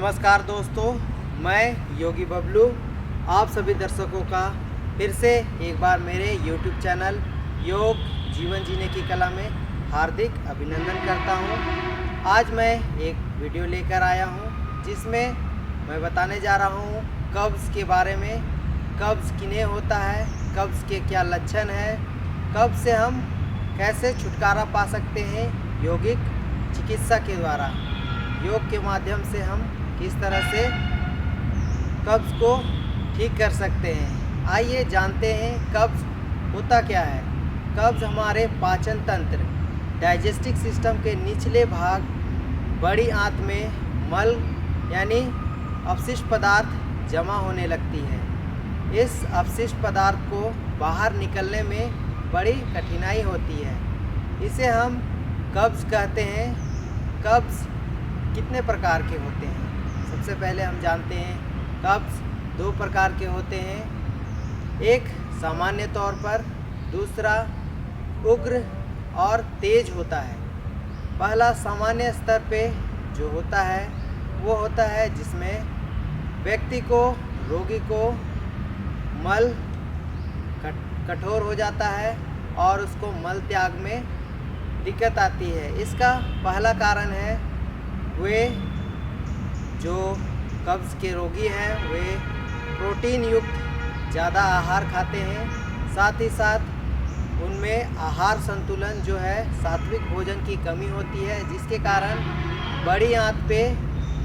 नमस्कार दोस्तों, मैं योगी बबलू आप सभी दर्शकों का फिर से एक बार मेरे YouTube चैनल योग जीवन जीने की कला में हार्दिक अभिनंदन करता हूं। आज मैं एक वीडियो लेकर आया हूं जिसमें मैं बताने जा रहा हूं कब्ज़ के बारे में। कब्ज़ किन्हें होता है, कब्ज़ के क्या लक्षण हैं, कब्ज़ से हम कैसे छुटकारा पा सकते हैं योगिक चिकित्सा के द्वारा। योग के माध्यम से हम किस तरह से कब्ज़ को ठीक कर सकते हैं। आइए जानते हैं कब्ज़ होता क्या है। कब्ज़ हमारे पाचन तंत्र डाइजेस्टिव सिस्टम के निचले भाग बड़ी आंत में मल यानी अपशिष्ट पदार्थ जमा होने लगती है। इस अपशिष्ट पदार्थ को बाहर निकलने में बड़ी कठिनाई होती है। इसे हम कब्ज़ कहते हैं। कब्ज़ कितने प्रकार के होते हैं? सबसे पहले हम जानते हैं कब्ज़ दो प्रकार के होते हैं। एक सामान्य तौर पर, दूसरा उग्र और तेज होता है। पहला सामान्य स्तर पे जो होता है वो होता है जिसमें व्यक्ति को, रोगी को मल कठोर हो जाता है और उसको मल त्याग में दिक्कत आती है। इसका पहला कारण है वे जो कब्ज़ के रोगी हैं वे प्रोटीन युक्त ज़्यादा आहार खाते हैं। साथ ही साथ उनमें आहार संतुलन जो है सात्विक भोजन की कमी होती है, जिसके कारण बड़ी आंत पे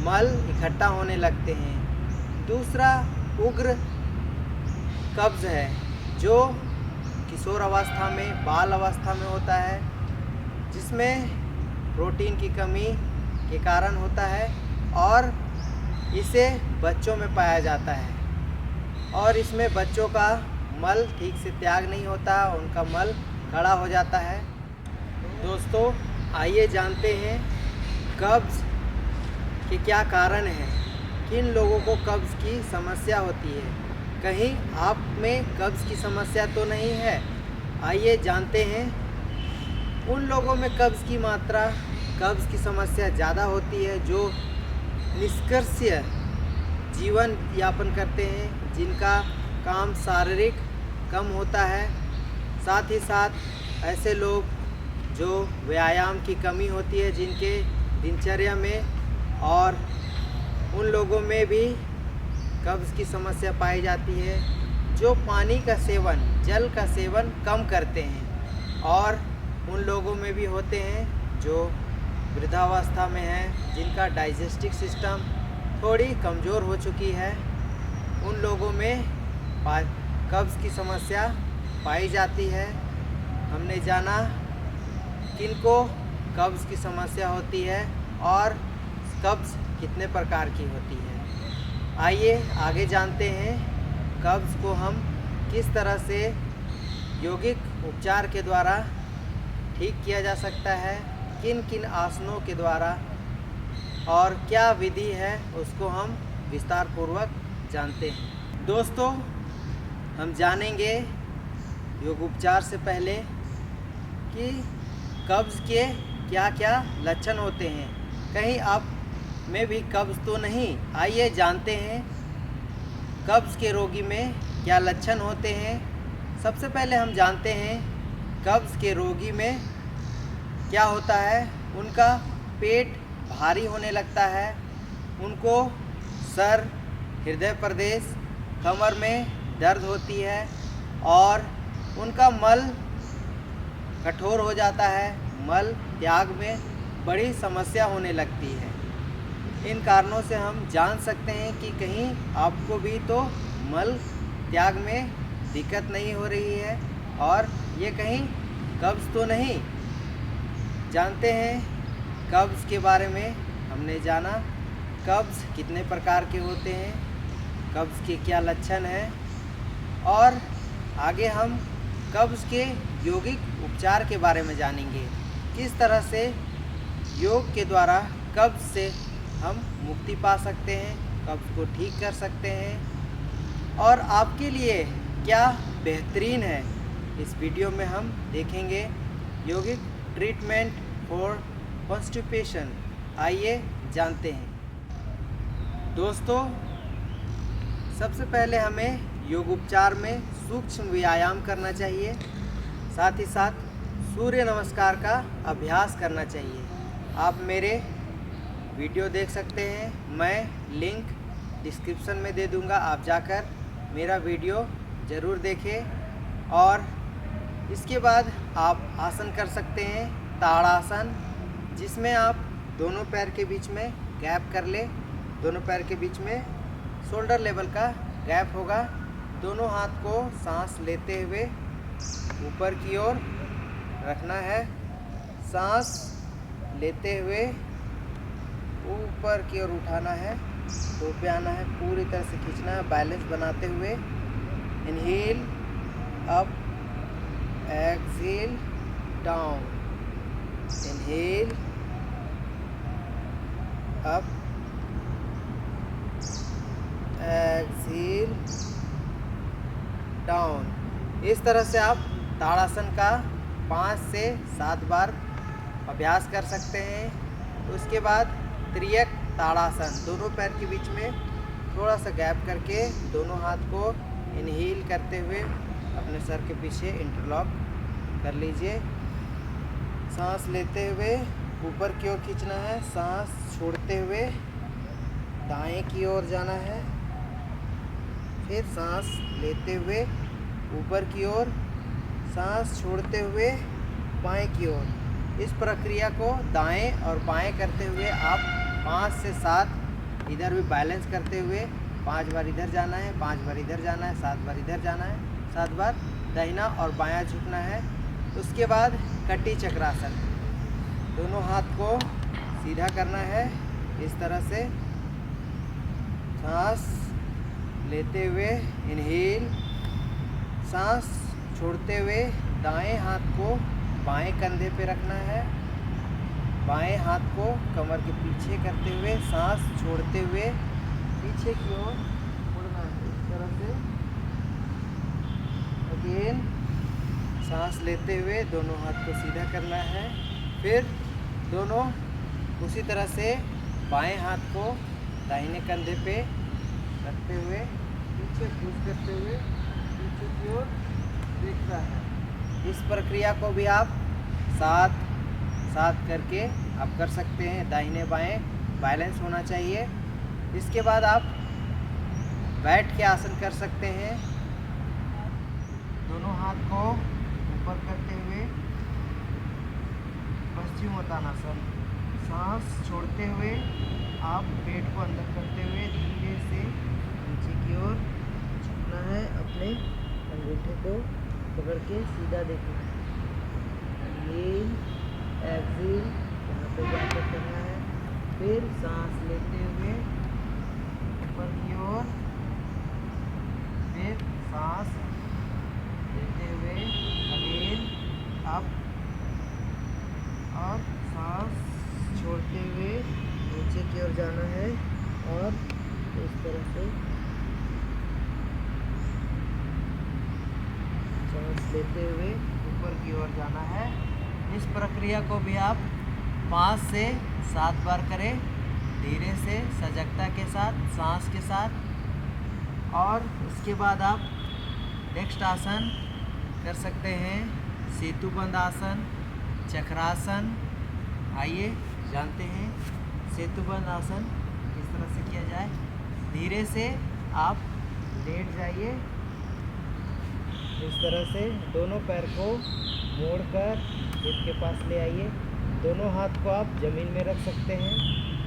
मल इकट्ठा होने लगते हैं। दूसरा उग्र कब्ज़ है जो किशोर अवस्था में, बाल अवस्था में होता है, जिसमें प्रोटीन की कमी के कारण होता है और इसे बच्चों में पाया जाता है और इसमें बच्चों का मल ठीक से त्याग नहीं होता, उनका मल खड़ा हो जाता है। दोस्तों आइए जानते हैं कब्ज़ के क्या कारण हैं, किन लोगों को कब्ज़ की समस्या होती है। कहीं आप में कब्ज़ की समस्या तो नहीं है? आइए जानते हैं। उन लोगों में कब्ज़ की मात्रा, कब्ज़ की समस्या ज़्यादा होती है जो निष्क्रिय जीवन यापन करते हैं, जिनका काम शारीरिक कम होता है। साथ ही साथ ऐसे लोग जो व्यायाम की कमी होती है जिनके दिनचर्या में, और उन लोगों में भी कब्ज़ की समस्या पाई जाती है जो पानी का सेवन, जल का सेवन कम करते हैं। और उन लोगों में भी होते हैं जो वृद्धावस्था में हैं, जिनका डाइजेस्टिव सिस्टम थोड़ी कमज़ोर हो चुकी है। उन लोगों में कब्ज़ की समस्या पाई जाती है। हमने जाना किनको कब्ज़ की समस्या होती है और कब्ज़ कितने प्रकार की होती है। आइए आगे जानते हैं कब्ज़ को हम किस तरह से यौगिक उपचार के द्वारा ठीक किया जा सकता है, किन किन आसनों के द्वारा और क्या विधि है उसको हम विस्तार पूर्वक जानते हैं। दोस्तों हम जानेंगे योग उपचार से पहले कि कब्ज़ के क्या क्या लक्षण होते हैं। कहीं आप में भी कब्ज़ तो नहीं? आइए जानते हैं कब्ज़ के रोगी में क्या लक्षण होते हैं। सबसे पहले हम जानते हैं कब्ज़ के रोगी में क्या होता है। उनका पेट भारी होने लगता है, उनको सर, हृदय प्रदेश, कमर में दर्द होती है और उनका मल कठोर हो जाता है, मल त्याग में बड़ी समस्या होने लगती है। इन कारणों से हम जान सकते हैं कि कहीं आपको भी तो मल त्याग में दिक्कत नहीं हो रही है और ये कहीं कब्ज़ तो नहीं। जानते हैं कब्ज़ के बारे में। हमने जाना कब्ज़ कितने प्रकार के होते हैं, कब्ज़ के क्या लक्षण हैं, और आगे हम कब्ज़ के यौगिक उपचार के बारे में जानेंगे। किस तरह से योग के द्वारा कब्ज़ से हम मुक्ति पा सकते हैं, कब्ज़ को ठीक कर सकते हैं और आपके लिए क्या बेहतरीन है, इस वीडियो में हम देखेंगे। यौगिक ट्रीटमेंट फॉर कॉन्स्टिपेशन। आइए जानते हैं। दोस्तों, सबसे पहले हमें योग उपचार में सूक्ष्म व्यायाम करना चाहिए, साथ ही साथ सूर्य नमस्कार का अभ्यास करना चाहिए। आप मेरे वीडियो देख सकते हैं, मैं लिंक डिस्क्रिप्शन में दे दूंगा, आप जाकर मेरा वीडियो ज़रूर देखें। और इसके बाद आप आसन कर सकते हैं ताड़ासन, जिसमें आप दोनों पैर के बीच में गैप कर ले। दोनों पैर के बीच में शोल्डर लेवल का गैप होगा। दोनों हाथ को सांस लेते हुए ऊपर की ओर रखना है। सांस लेते हुए ऊपर की ओर उठाना है, टो पे आना है, पूरी तरह से खींचना है, बैलेंस बनाते हुए। Inhale up, exhale down, inhale up, exhale down. इस तरह से आप ताड़ासन का 5 से 7 बार अभ्यास कर सकते हैं। उसके बाद त्रियक ताड़ासन, दोनों पैर के बीच में थोड़ा सा गैप करके दोनों हाथ को इनहेल करते हुए अपने सर के पीछे इंटरलॉक कर लीजिए। सांस लेते हुए ऊपर की ओर खींचना है, सांस छोड़ते हुए दाएं की ओर जाना है, फिर सांस लेते हुए ऊपर की ओर, सांस छोड़ते हुए बाएं की ओर। इस प्रक्रिया को दाएं और बाएं करते हुए आप 5 से 7 इधर भी बैलेंस करते हुए 5 बार इधर जाना है, 5 बार इधर जाना है, 7 बार इधर जाना है, 7 बार दाहिना और बायां झुकना है। उसके बाद कटी चक्रासन, दोनों हाथ को सीधा करना है इस तरह से। सांस लेते हुए इनहेल, सांस छोड़ते हुए दाएं हाथ को बाएं कंधे पे रखना है, बाएं हाथ को कमर के पीछे करते हुए सांस छोड़ते हुए पीछे की ओर मुड़ना है इस तरह से। अगेन सांस लेते हुए दोनों हाथ को सीधा करना है, फिर दोनों उसी तरह से बाएं हाथ को दाहिने कंधे पे रखते हुए पीछे पुश करते हुए पीछे की ओर देखना है। इस प्रक्रिया को भी आप 7 करके आप कर सकते हैं। दाहिने बाएं बैलेंस होना चाहिए। इसके बाद आप बैठ के आसन कर सकते हैं। दोनों हाथ को ऊपर करते हुए पश्चिमोत्तानासन, सांस छोड़ते हुए आप पेट को अंदर करते हुए धीरे से नीचे की ओर झुकना है, अपने अंगूठे को पकड़ के सीधा देखना है। इनहेल, एक्सहेल यहाँ पे जाकर करना है, फिर सांस लेते हुए ऊपर की ओर, फिर सांस लेते हुए अगेन अप और सांस छोड़ते हुए नीचे की ओर जाना है और इस तरह से सांस लेते हुए ऊपर की ओर जाना है। इस प्रक्रिया को भी आप 5 से 7 बार करें, धीरे से सजगता के साथ, सांस के साथ। और उसके बाद आप नेक्स्ट आसन कर सकते हैं सेतुबंध आसन, चक्रासन। आइए जानते हैं सेतुबंध आसन किस तरह से किया जाए। धीरे से आप लेट जाइए इस तरह से, दोनों पैर को मोड़कर हिप के पास ले आइए। दोनों हाथ को आप ज़मीन में रख सकते हैं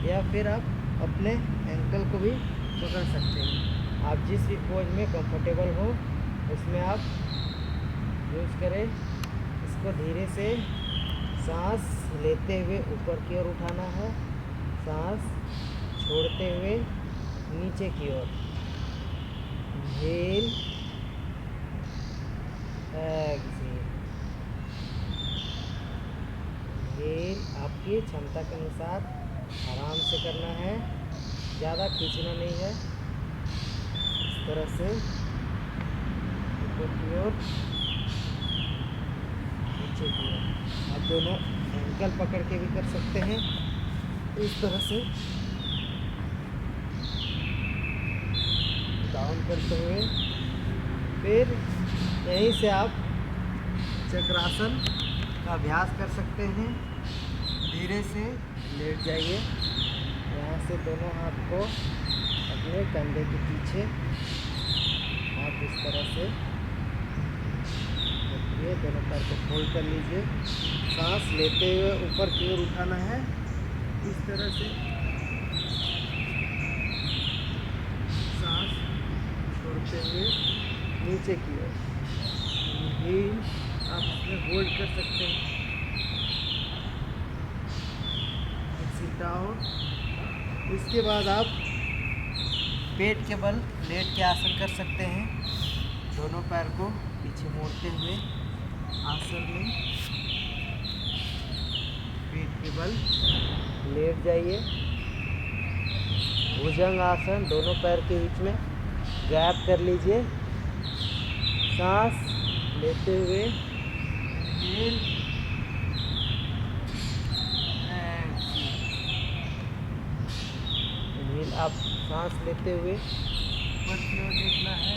या फिर आप अपने एंकल को भी पकड़ सकते हैं। आप जिस भी पोज में कंफर्टेबल हो उसमें आप यूज़ करें। इसको धीरे से सांस लेते हुए ऊपर की ओर उठाना है, सांस छोड़ते हुए नीचे की ओर। Inhale, exhale. इनहेल आपकी क्षमता के अनुसार आराम से करना है, ज़्यादा खींचना नहीं है। इस तरह से ऊपर की ओर, नीचे की ओर। आप दोनों एंकल पकड़ के भी कर सकते हैं इस तरह से। डाउन करते हुए फिर यहीं से आप चक्रासन का अभ्यास कर सकते हैं। धीरे से लेट जाइए, यहाँ से दोनों हाथ को अपने कंधे के पीछे आप इस तरह से रखिए, दोनों पैर को फोल्ड कर लीजिए। सांस लेते हुए ऊपर की ओर उठाना है, इस तरह से सांस छोड़ते हुए नीचे की ओर। इनहेल आप इसमें होल्ड कर सकते हैं। Exhale down. इसके बाद आप पेट के बल लेट के आसन कर सकते हैं। दोनों पैर को पीछे मोड़ते हुए आसन में पेट के बल लेट जाइए। भुजंग आसन, दोनों पैर के बीच में गैप कर लीजिए। सांस लेते हुए इनहेल, इनहेल आप सांस लेते हुए ऊपर की ओर देखना है।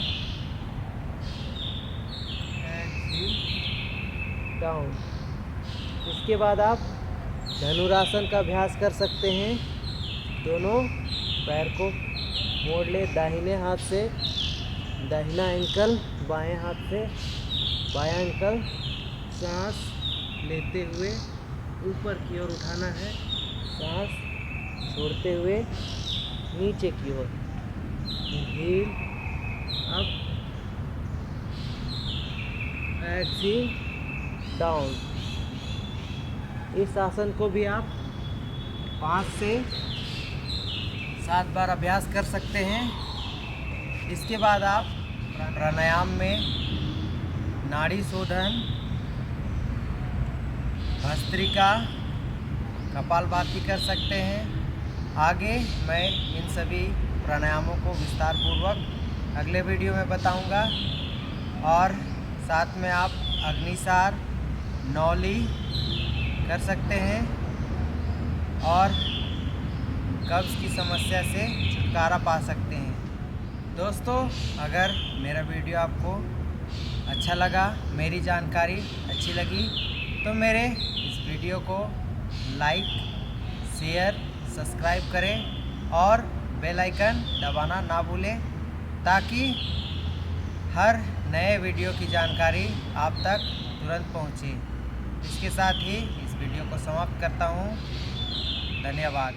Exhale down. इसके बाद आप धनुरासन का अभ्यास कर सकते हैं। दोनों पैर को मोड़ ले, दाहिने हाथ से दाहिना एंकल, बाएं हाथ से बायां एंकल। सांस लेते हुए ऊपर की ओर उठाना है, सांस छोड़ते हुए नीचे की ओर। Inhale up, exhale down. इस आसन को भी आप 5 से 7 बार अभ्यास कर सकते हैं। इसके बाद आप प्राणायाम में नाड़ी शोधन, भस्त्रिका, कपालभाति कर सकते हैं। आगे मैं इन सभी प्राणायामों को विस्तार पूर्वक अगले वीडियो में बताऊंगा। और साथ में आप अग्निसार, नौली कर सकते हैं और कब्ज़ की समस्या से छुटकारा पा सकते हैं। दोस्तों, अगर मेरा वीडियो आपको अच्छा लगा, मेरी जानकारी अच्छी लगी, तो मेरे इस वीडियो को लाइक, शेयर, सब्सक्राइब करें और बेल आइकन दबाना ना भूलें, ताकि हर नए वीडियो की जानकारी आप तक तुरंत पहुंचे। इसके साथ ही इस वीडियो को समाप्त करता हूं। धन्यवाद।